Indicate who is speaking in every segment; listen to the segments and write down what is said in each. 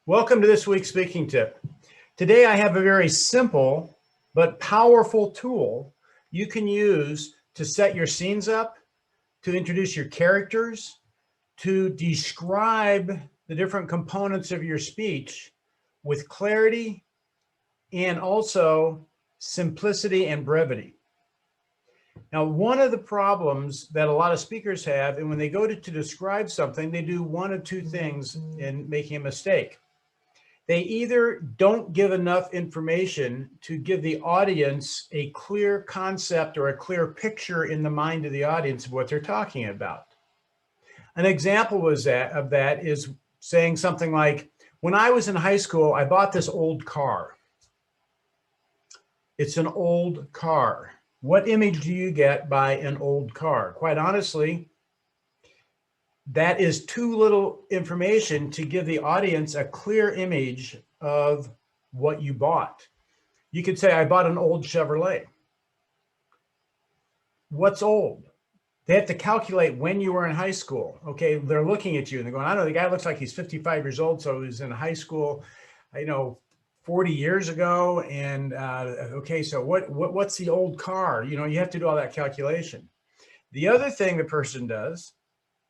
Speaker 1: Welcome to this week's speaking tip. Today I have a very simple but powerful tool you can use to set your scenes up, to introduce your characters, to describe the different components of your speech with clarity and also simplicity and brevity. Now, one of the problems that a lot of speakers have, and when they go to describe something, they do one of two things in making a mistake. They either don't give enough information to give the audience a clear concept or a clear picture in the mind of the audience of what they're talking about. An example of that is saying something like, when I was in high school, I bought this old car. It's an old car. What image do you get by an old car? Quite honestly, that is too little information to give the audience a clear image of what you bought. You could say, I bought an old Chevrolet. What's old? They have to calculate when you were in high school. Okay, they're looking at you and they're going, I know the guy looks like he's 55 years old, so he was in high school, 40 years ago. And okay, so what's the old car? You have to do all that calculation. The other thing the person does,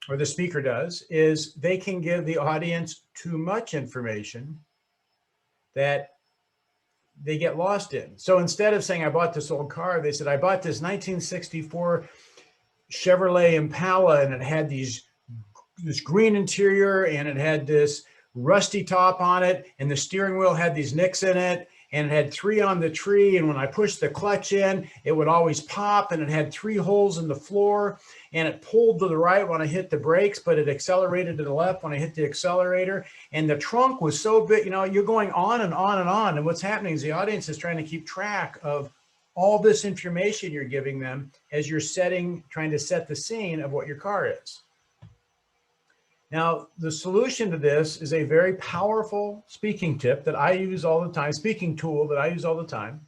Speaker 1: or the speaker does, is they can give the audience too much information that they get lost in. So instead of saying, I bought this old car, they said, I bought this 1964 Chevrolet Impala, and it had this green interior, and it had this rusty top on it, and the steering wheel had these nicks in it, and it had 3 on the tree, and when I pushed the clutch in, it would always pop, and it had 3 holes in the floor, and it pulled to the right when I hit the brakes, but it accelerated to the left when I hit the accelerator, and the trunk was so big, you're going on and on and on, and what's happening is the audience is trying to keep track of all this information you're giving them as you're trying to set the scene of what your car is. Now, the solution to this is a very powerful speaking tip that I use all the time, speaking tool that I use all the time,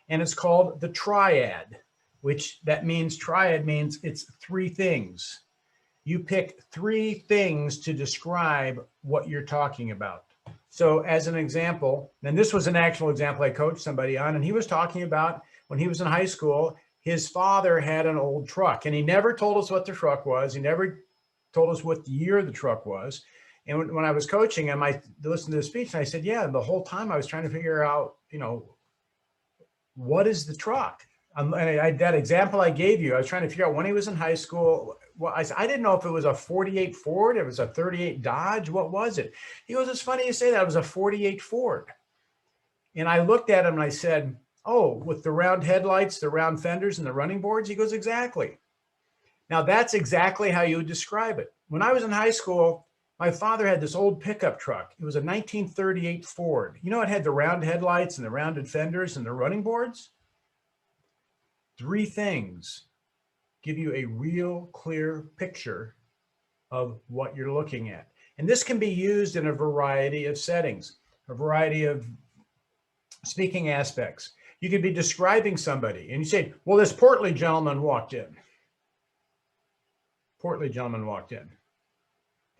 Speaker 1: and it's called the triad, triad means it's 3 things. You pick 3 things to describe what you're talking about. So as an example, and this was an actual example I coached somebody on, and he was talking about when he was in high school, his father had an old truck, and he never told us what the truck was. He never told us what year the truck was. And when I was coaching him, I listened to the speech and I said, yeah, the whole time I was trying to figure out, what is the truck? That example I gave you, I was trying to figure out when he was in high school. Well, I didn't know if it was a 48 Ford, it was a 38 Dodge, what was it? He goes, it's funny you say that, it was a 48 Ford. And I looked at him and I said, oh, with the round headlights, the round fenders, and the running boards? He goes, exactly. Now, that's exactly how you would describe it. When I was in high school, my father had this old pickup truck. It was a 1938 Ford. It had the round headlights and the rounded fenders and the running boards. 3 things give you a real clear picture of what you're looking at. And this can be used in a variety of settings, a variety of speaking aspects. You could be describing somebody and you say, well, this portly gentleman walked in. Portly gentleman walked in.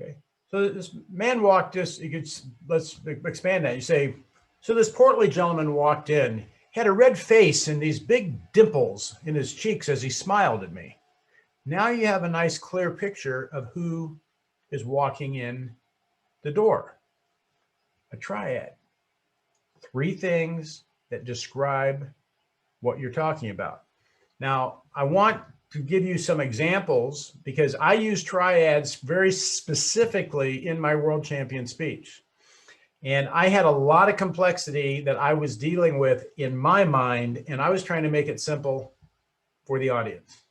Speaker 1: Okay. So this man walked let's expand that. You say, so this portly gentleman walked in, had a red face and these big dimples in his cheeks as he smiled at me. Now you have a nice clear picture of who is walking in the door. A triad. 3 things that describe what you're talking about. Now, I want to give you some examples because I use triads very specifically in my world champion speech. And I had a lot of complexity that I was dealing with in my mind, and I was trying to make it simple for the audience.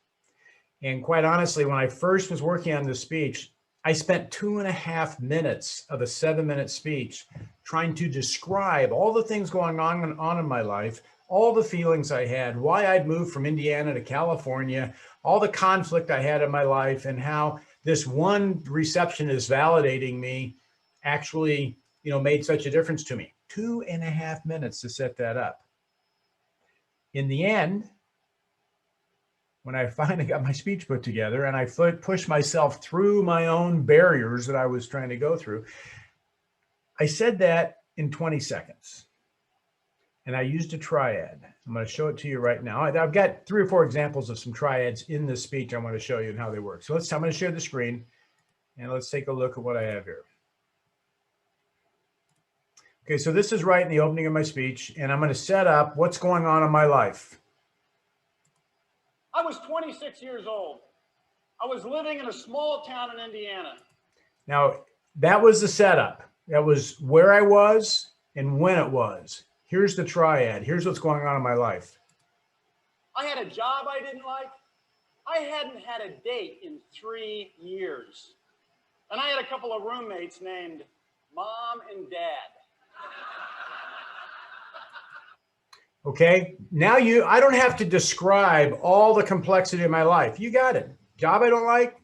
Speaker 1: And quite honestly, when I first was working on this speech, I spent 2.5 minutes of a 7-minute speech trying to describe all the things going on in my life, all the feelings I had, why I'd moved from Indiana to California, all the conflict I had in my life, and how this one receptionist validating me actually, made such a difference to me. 2.5 minutes to set that up. In the end, when I finally got my speech put together and I pushed myself through my own barriers that I was trying to go through, I said that in 20 seconds. And I used a triad. I'm going to show it to you right now. I've got 3 or 4 examples of some triads in this speech I want to show you and how they work. So I'm going to share the screen and let's take a look at what I have here. Okay, so this is right in the opening of my speech, and I'm going to set up what's going on in my life.
Speaker 2: I was 26 years old. I was living in a small town in Indiana.
Speaker 1: Now, that was the setup. That was where I was and when it was. Here's the triad. Here's what's going on in my life.
Speaker 2: I had a job I didn't like. I hadn't had a date in 3 years. And I had a couple of roommates named Mom and Dad.
Speaker 1: Okay, now I don't have to describe all the complexity of my life. You got it. Job I don't like,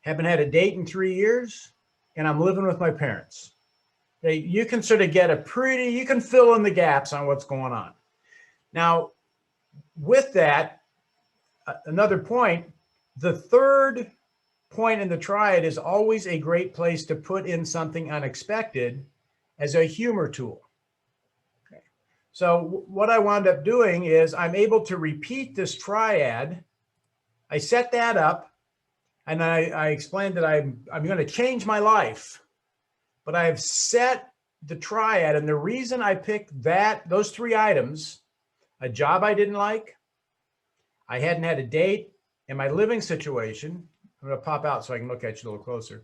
Speaker 1: haven't had a date in 3 years, and I'm living with my parents. You can sort of get you can fill in the gaps on what's going on. Now, with that, another point, the third point in the triad is always a great place to put in something unexpected as a humor tool. Okay. So what I wound up doing is I'm able to repeat this triad. I set that up, and I explained that I'm going to change my life. But I have set the triad, and the reason I picked those 3 items, a job I didn't like, I hadn't had a date, and my living situation, I'm going to pop out so I can look at you a little closer,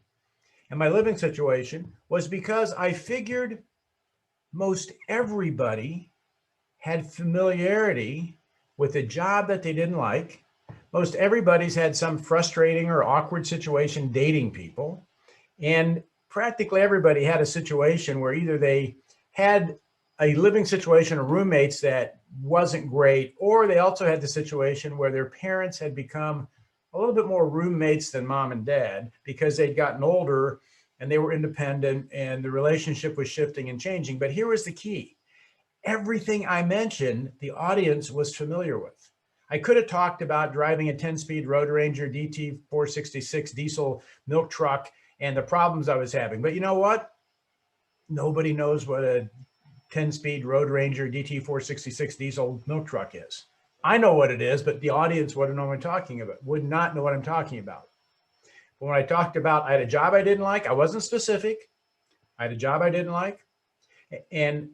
Speaker 1: and my living situation was because I figured most everybody had familiarity with a job that they didn't like. Most everybody's had some frustrating or awkward situation dating people, and practically everybody had a situation where either they had a living situation of roommates that wasn't great, or they also had the situation where their parents had become a little bit more roommates than mom and dad because they'd gotten older and they were independent and the relationship was shifting and changing. But here was the key. Everything I mentioned, the audience was familiar with. I could have talked about driving a 10-speed Road Ranger DT 466 diesel milk truck and the problems I was having. But you know what? Nobody knows what a 10-speed Road Ranger DT 466 diesel milk truck is. I know what it is, but the audience wouldn't know what I'm talking about, would not know what I'm talking about. But when I talked about, I had a job I didn't like, I wasn't specific. I had a job I didn't like. And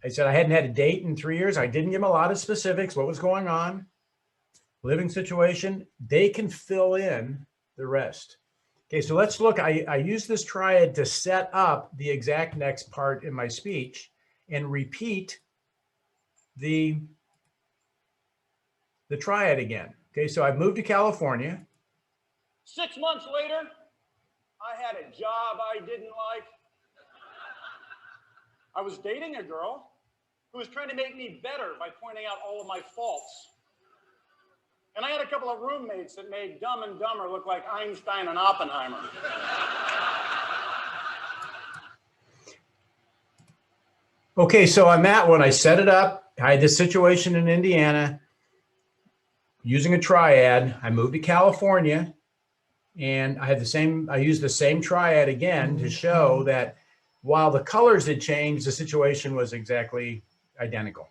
Speaker 1: I said I hadn't had a date in 3 years. I didn't give them a lot of specifics, what was going on, living situation. They can fill in the rest. Okay, so let's look. I use this triad to set up the exact next part in my speech and repeat the triad again. Okay, so I've moved to California.
Speaker 2: 6 months later, I had a job I didn't like. I was dating a girl who was trying to make me better by pointing out all of my faults. And I had a couple of roommates that made Dumb and Dumber look like Einstein and Oppenheimer.
Speaker 1: Okay, so on that one, I set it up. I had this situation in Indiana using a triad. I moved to California and I used the same triad again to show that while the colors had changed, the situation was exactly identical.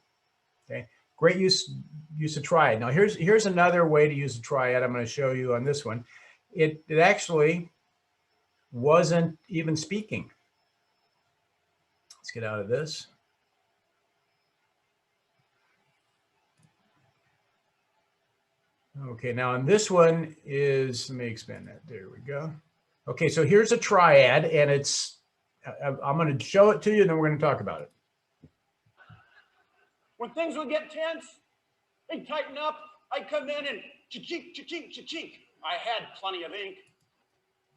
Speaker 1: Okay, great use of triad. Now here's another way to use a triad. I'm going to show you on this one. It actually wasn't even speaking. Let's get out of this. Okay, now on this one is, let me expand that. There we go. Okay, so here's a triad, and I'm going to show it to you, and then we're going to talk about it.
Speaker 2: When things would get tense, they'd tighten up. I'd come in and cha-chink, cha-chink, cha-chink. I had plenty of ink.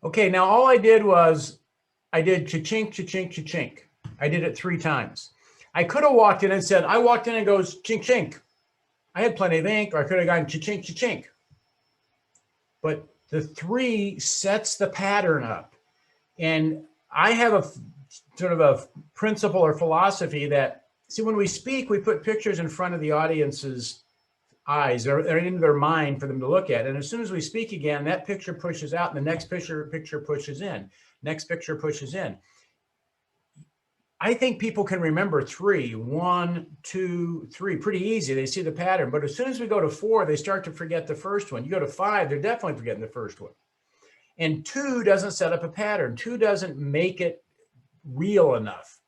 Speaker 1: Okay, now all I did was I did cha-chink, cha-chink, cha-chink. I did it 3 times. I could have walked in and said, I walked in and goes chink, chink. I had plenty of ink, or I could have gone cha-chink, cha-chink. But the 3 sets the pattern up. And I have a sort of a principle or philosophy that, see, when we speak, we put pictures in front of the audience's eyes or in their mind for them to look at. And as soon as we speak again, that picture pushes out and the next picture pushes in. Next picture pushes in. I think people can remember 3, 1, 2, 3, pretty easy. They see the pattern. But as soon as we go to 4, they start to forget the first one. You go to 5, they're definitely forgetting the first one. And 2 doesn't set up a pattern. 2 doesn't make it real enough.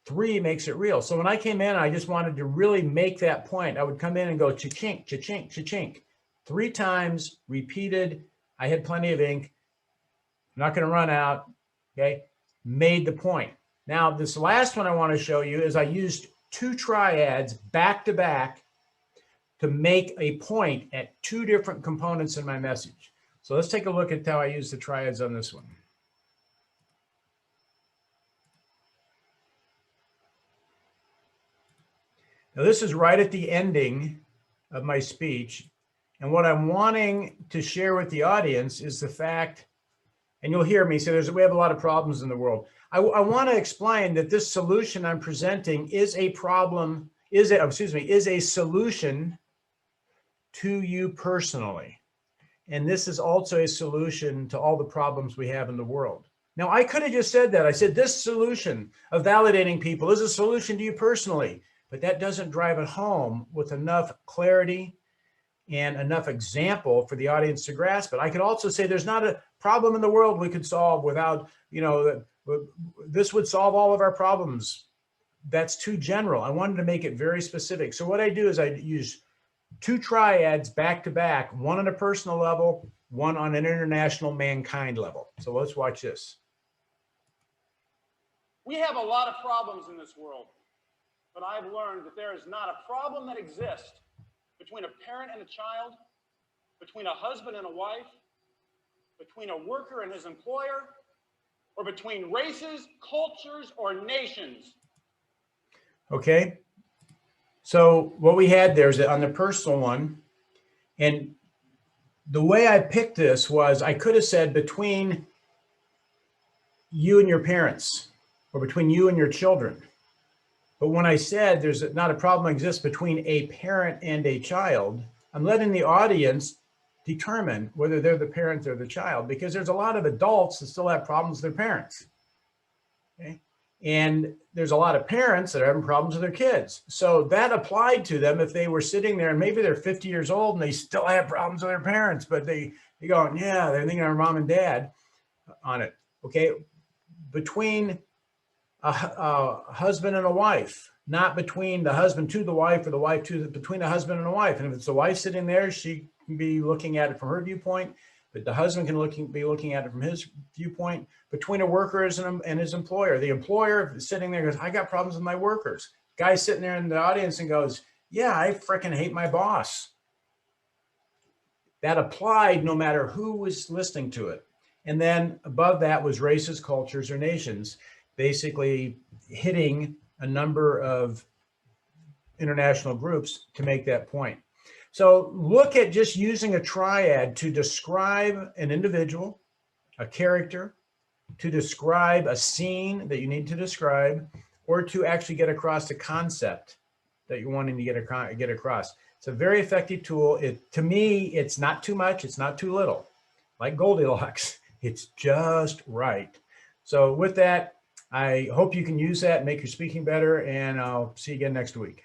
Speaker 1: 3 makes it real. So when I came in, I just wanted to really make that point. I would come in and go cha-chink, cha-chink, cha-chink. 3 times, repeated. I had plenty of ink. I'm not going to run out. Okay. Made the point. Now, this last one I want to show you is I used 2 triads back to back to make a point at 2 different components in my message. So let's take a look at how I use the triads on this one. Now, this is right at the ending of my speech. And what I'm wanting to share with the audience is the fact, and you'll hear me say we have a lot of problems in the world. I want to explain that this solution I'm presenting is a problem, is a solution to you personally. And this is also a solution to all the problems we have in the world. Now, I could have just said that. I said this solution of validating people is a solution to you personally, but that doesn't drive it home with enough clarity and enough example for the audience to grasp it. I could also say there's not a problem in the world we could solve without, this would solve all of our problems. That's too general. I wanted to make it very specific. So what I do is I use 2 triads back to back, one on a personal level, one on an international mankind level. So let's watch this.
Speaker 2: We have a lot of problems in this world, but I've learned that there is not a problem that exists between a parent and a child, between a husband and a wife, between a worker and his employer, or between races, cultures, or nations.
Speaker 1: Okay. So what we had there is on the personal one, and the way I picked this was I could have said between you and your parents, or between you and your children. But when I said there's not a problem exists between a parent and a child, I'm letting the audience determine whether they're the parent or the child, because there's a lot of adults that still have problems with their parents. Okay? And there's a lot of parents that are having problems with their kids. So that applied to them if they were sitting there and maybe they're 50 years old and they still have problems with their parents, but they go, yeah, they're thinking of mom and dad on it. Okay. Between a husband and a wife, not between the husband to the wife or the wife to between a husband and a wife. And if it's the wife sitting there, she can be looking at it from her viewpoint, but the husband can be looking at it from his viewpoint. Between a worker and his employer, the employer sitting there goes, I got problems with my workers. Guy sitting there in the audience and goes, yeah, I freaking hate my boss. That applied no matter who was listening to it. And then above that was races, cultures, or nations, basically hitting a number of international groups to make that point. So look at just using a triad to describe an individual, a character, to describe a scene that you need to describe, or to actually get across the concept that you're wanting to get across. It's a very effective tool. To me, it's not too much. It's not too little. Like Goldilocks, it's just right. So with that, I hope you can use that and make your speaking better, and I'll see you again next week.